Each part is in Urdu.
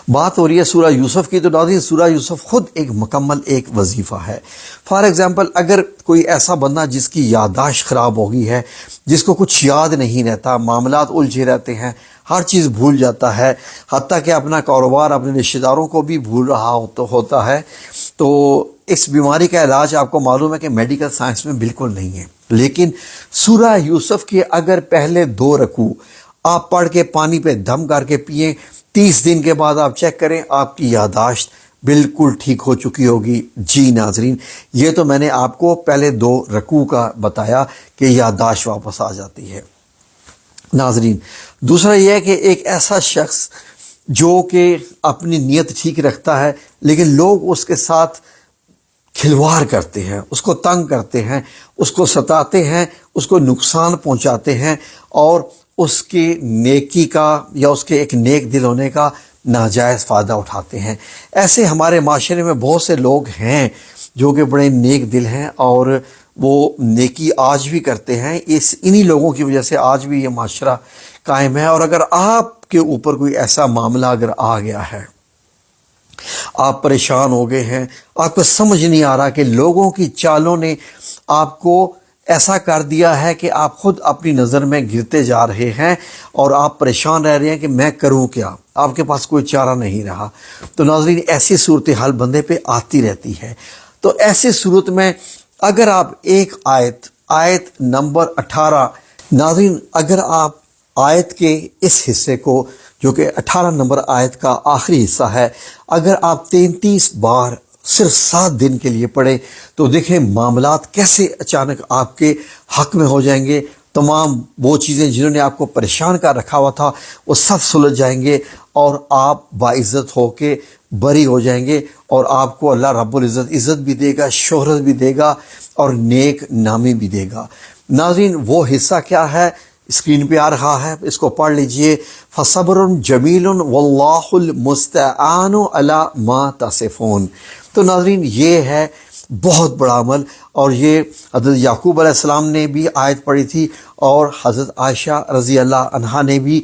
بات ہو رہی ہے سورہ یوسف کی، تو ناظرین سورہ یوسف خود ایک مکمل ایک وظیفہ ہے۔ فار ایگزامپل اگر کوئی ایسا بندہ جس کی یادداشت خراب ہو گئی ہے، جس کو کچھ یاد نہیں رہتا، معاملات الجھے رہتے ہیں، ہر چیز بھول جاتا ہے، حتیٰ کہ اپنا کاروبار اپنے رشتہ داروں کو بھی بھول رہا ہوتا ہے، تو اس بیماری کا علاج آپ کو معلوم ہے کہ میڈیکل سائنس میں بالکل نہیں ہے۔ لیکن سورہ یوسف کے اگر پہلے 2 رکوع آپ پڑھ کے پانی پہ دم کر کے پئیں، 30 دن کے بعد آپ چیک کریں آپ کی یادداشت بالکل ٹھیک ہو چکی ہوگی۔ جی ناظرین، یہ تو میں نے آپ کو پہلے 2 رکوع کا بتایا کہ یادداشت واپس آ جاتی ہے۔ ناظرین دوسرا یہ ہے کہ ایک ایسا شخص جو کہ اپنی نیت ٹھیک رکھتا ہے لیکن لوگ اس کے ساتھ کھلواڑ کرتے ہیں، اس کو تنگ کرتے ہیں، اس کو ستاتے ہیں، اس کو نقصان پہنچاتے ہیں اور اس کی نیکی کا یا اس کے ایک نیک دل ہونے کا ناجائز فائدہ اٹھاتے ہیں۔ ایسے ہمارے معاشرے میں بہت سے لوگ ہیں جو کہ بڑے نیک دل ہیں اور وہ نیکی آج بھی کرتے ہیں۔ انہی لوگوں کی وجہ سے آج بھی یہ معاشرہ قائم ہے۔ اور اگر آپ کے اوپر کوئی ایسا معاملہ اگر آ گیا ہے، آپ پریشان ہو گئے ہیں، آپ کو سمجھ نہیں آ رہا کہ لوگوں کی چالوں نے آپ کو ایسا کر دیا ہے کہ آپ خود اپنی نظر میں گرتے جا رہے ہیں اور آپ پریشان رہ رہے ہیں کہ میں کروں کیا، آپ کے پاس کوئی چارہ نہیں رہا، تو ناظرین ایسی صورتحال بندے پہ آتی رہتی ہے۔ تو ایسی صورت میں اگر آپ ایک آیت نمبر 18، ناظرین اگر آپ آیت کے اس حصے کو جو کہ 18 نمبر آیت کا آخری حصہ ہے، اگر آپ 33 بار صرف 7 دن کے لیے پڑھیں تو دیکھیں معاملات کیسے اچانک آپ کے حق میں ہو جائیں گے۔ تمام وہ چیزیں جنہوں نے آپ کو پریشان کر رکھا ہوا تھا وہ سب سلجھ جائیں گے اور آپ باعزت ہو کے بری ہو جائیں گے، اور آپ کو اللہ رب العزت عزت بھی دے گا، شہرت بھی دے گا اور نیک نامی بھی دے گا۔ ناظرین وہ حصہ کیا ہے اسکرین پہ آ رہا ہے، اس کو پڑھ لیجئے۔ فَصَبْرٌ جَمِيلٌ وَاللَّهُ الْمُسْتَعَانُ عَلَى مَا تَصِفُونَ۔ تو ناظرین یہ ہے بہت بڑا عمل، اور یہ حضرت یعقوب علیہ السلام نے بھی آیت پڑھی تھی اور حضرت عائشہ رضی اللہ عنہا نے بھی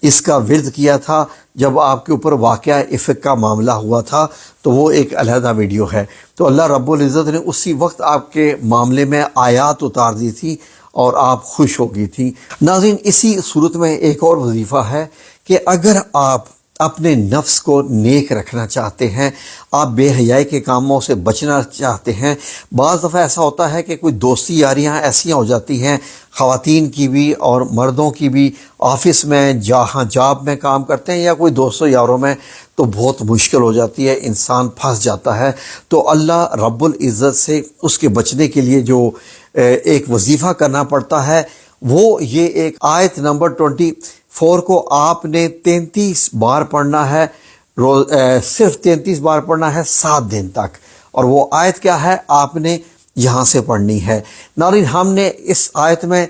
اس کا ورد کیا تھا جب آپ کے اوپر واقعہ افک کا معاملہ ہوا تھا، تو وہ ایک علیحدہ ویڈیو ہے۔ تو اللہ رب العزت نے اسی وقت آپ کے معاملے میں آیات اتار دی تھی اور آپ خوش ہو گئی تھی۔ ناظرین اسی صورت میں ایک اور وظیفہ ہے کہ اگر آپ اپنے نفس کو نیک رکھنا چاہتے ہیں، آپ بے حیائی کے کاموں سے بچنا چاہتے ہیں، بعض دفعہ ایسا ہوتا ہے کہ کوئی دوستی یاریاں ایسی ہو جاتی ہیں، خواتین کی بھی اور مردوں کی بھی، آفس میں جہاں جاب میں کام کرتے ہیں یا کوئی دوستوں یاروں میں، تو بہت مشکل ہو جاتی ہے، انسان پھنس جاتا ہے۔ تو اللہ رب العزت سے اس کے بچنے کے لیے جو ایک وظیفہ کرنا پڑتا ہے وہ یہ ایک آیت نمبر 24 کو آپ نے 33 بار پڑھنا ہے، صرف 33 بار پڑھنا ہے 7 دن تک، اور وہ آیت کیا ہے آپ نے یہاں سے پڑھنی ہے۔ ناظرین ہم نے اس آیت میں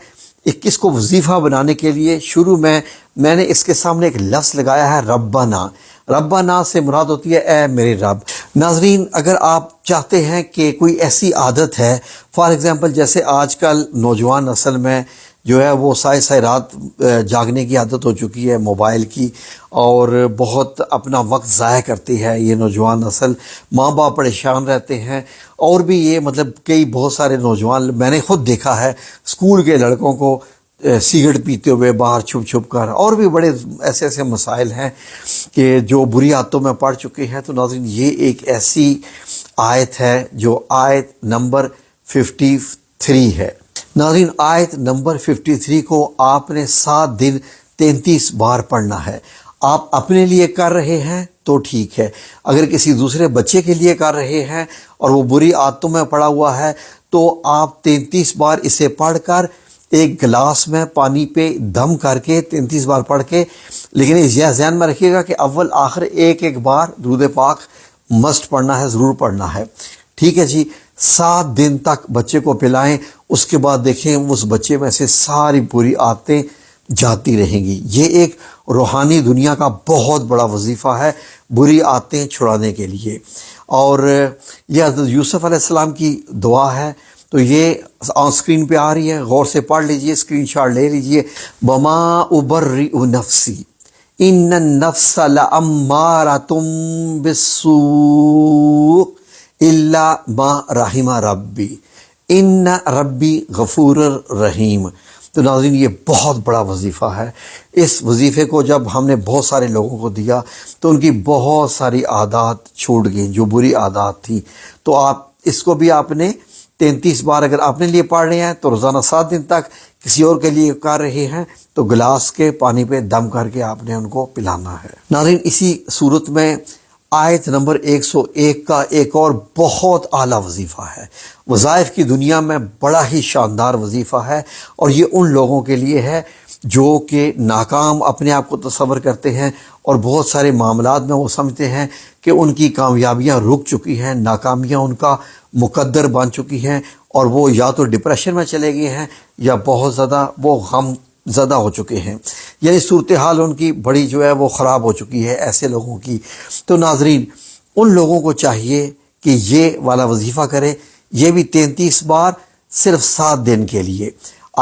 21 کو وظیفہ بنانے کے لیے شروع میں نے اس کے سامنے ایک لفظ لگایا ہے ربنا۔ ربنا سے مراد ہوتی ہے اے میرے رب۔ ناظرین اگر آپ چاہتے ہیں کہ کوئی ایسی عادت ہے، فار ایگزامپل جیسے آج کل نوجوان نسل میں جو ہے وہ سائے رات جاگنے کی عادت ہو چکی ہے موبائل کی، اور بہت اپنا وقت ضائع کرتی ہے یہ نوجوان نسل، ماں باپ پریشان رہتے ہیں، اور بھی یہ مطلب کئی بہت سارے نوجوان میں نے خود دیکھا ہے اسکول کے لڑکوں کو سگریٹ پیتے ہوئے باہر چھپ چھپ کر، اور بھی بڑے ایسے مسائل ہیں کہ جو بری عادتوں میں پڑ چکے ہیں۔ تو ناظرین یہ ایک ایسی آیت ہے جو آیت نمبر 53 ہے۔ ناظرین آیت نمبر 53 کو آپ نے 7 دن 33 بار پڑھنا ہے۔ آپ اپنے لیے کر رہے ہیں تو ٹھیک ہے، اگر کسی دوسرے بچے کے لیے کر رہے ہیں اور وہ بری عادتوں میں پڑا ہوا ہے تو آپ 33 بار اسے پڑھ کر ایک گلاس میں پانی پہ دم کر کے 33 بار پڑھ کے، لیکن یہ ذہن میں رکھیے گا کہ اول آخر ایک بار درود پاک مسٹ پڑھنا ہے، ضرور پڑھنا ہے، ٹھیک ہے جی۔ 7 دن تک بچے کو پلائیں، اس کے بعد دیکھیں اس بچے میں سے ساری بری عادتیں جاتی رہیں گی۔ یہ ایک روحانی دنیا کا بہت بڑا وظیفہ ہے بری عادتیں چھڑانے کے لیے، اور یہ حضرت یوسف علیہ السلام کی دعا ہے، تو یہ آن سکرین پہ آ رہی ہے، غور سے پڑھ لیجئے، اسکرین شاٹ لے لیجئے۔ وما ابرئ نفسی ان النفس لامارۃ بالسوء الا ما رحم ربی ان ربی غفور رحیم۔ تو ناظرین یہ بہت بڑا وظیفہ ہے۔ اس وظیفے کو جب ہم نے بہت سارے لوگوں کو دیا تو ان کی بہت ساری عادات چھوٹ گئیں جو بری عادات تھی۔ تو اس کو بھی آپ نے 33 بار اگر آپ نے لیے پڑھ رہے ہیں تو روزانہ 7 دن تک کسی اور کے لیے کر رہے ہیں تو گلاس کے پانی پہ دم کر کے آپ نے ان کو پلانا ہے۔ ناظرین اسی صورت میں آیت نمبر 101 کا ایک اور بہت اعلیٰ وظیفہ ہے، وظائف کی دنیا میں بڑا ہی شاندار وظیفہ ہے، اور یہ ان لوگوں کے لیے ہے جو کہ ناکام اپنے آپ کو تصور کرتے ہیں اور بہت سارے معاملات میں وہ سمجھتے ہیں کہ ان کی کامیابیاں رک چکی ہیں، ناکامیاں ان کا مقدر بن چکی ہیں، اور وہ یا تو ڈپریشن میں چلے گئے ہیں یا بہت زیادہ وہ غم زدہ ہو چکے ہیں، یعنی صورتحال ان کی بڑی جو ہے وہ خراب ہو چکی ہے ایسے لوگوں کی۔ تو ناظرین ان لوگوں کو چاہیے کہ یہ والا وظیفہ کرے، یہ بھی 33 بار صرف 7 دن کے لیے۔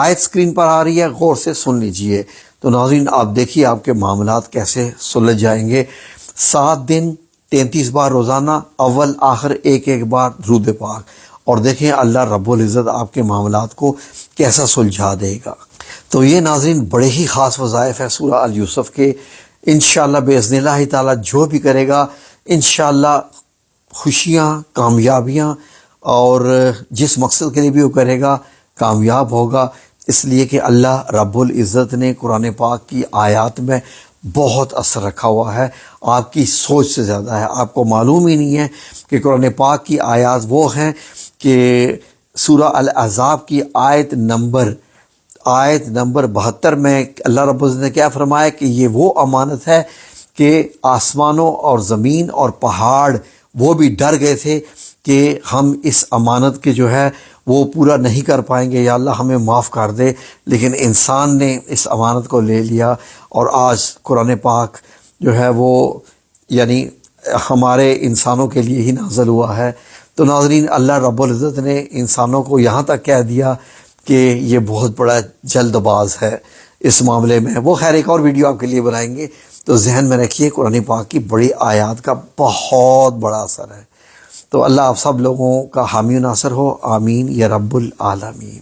آیت سکرین پر آ رہی ہے، غور سے سن لیجئے۔ تو ناظرین آپ دیکھیے آپ کے معاملات کیسے سلجھ جائیں گے۔ 7 دن 33 بار روزانہ، اول آخر ایک بار درود پاک، اور دیکھیں اللہ رب العزت آپ کے معاملات کو کیسا سلجھا دے گا۔ تو یہ ناظرین بڑے ہی خاص وظائف ہے سورہ الیوسف کے۔ انشاءاللہ باذن اللہ تعالی جو بھی کرے گا انشاءاللہ خوشیاں، کامیابیاں، اور جس مقصد کے لیے بھی وہ کرے گا کامیاب ہوگا، اس لیے کہ اللہ رب العزت نے قرآن پاک کی آیات میں بہت اثر رکھا ہوا ہے، آپ کی سوچ سے زیادہ ہے۔ آپ کو معلوم ہی نہیں ہے کہ قرآن پاک کی آیات وہ ہیں کہ سورہ الاحزاب کی آیت نمبر 72 میں اللہ رب العزت نے کیا فرمایا کہ یہ وہ امانت ہے کہ آسمانوں اور زمین اور پہاڑ وہ بھی ڈر گئے تھے کہ ہم اس امانت کے جو ہے وہ پورا نہیں کر پائیں گے، یا اللہ ہمیں معاف کر دے، لیکن انسان نے اس امانت کو لے لیا، اور آج قرآن پاک جو ہے وہ یعنی ہمارے انسانوں کے لیے ہی نازل ہوا ہے۔ تو ناظرین اللہ رب العزت نے انسانوں کو یہاں تک کہہ دیا کہ یہ بہت بڑا جلد باز ہے اس معاملے میں۔ وہ خیر ایک اور ویڈیو آپ کے لیے بنائیں گے، تو ذہن میں رکھیے قرآن پاک کی بڑی آیات کا بہت بڑا اثر ہے۔ تو اللہ آپ سب لوگوں کا حامی و ناصر ہو، آمین یا رب العالمین۔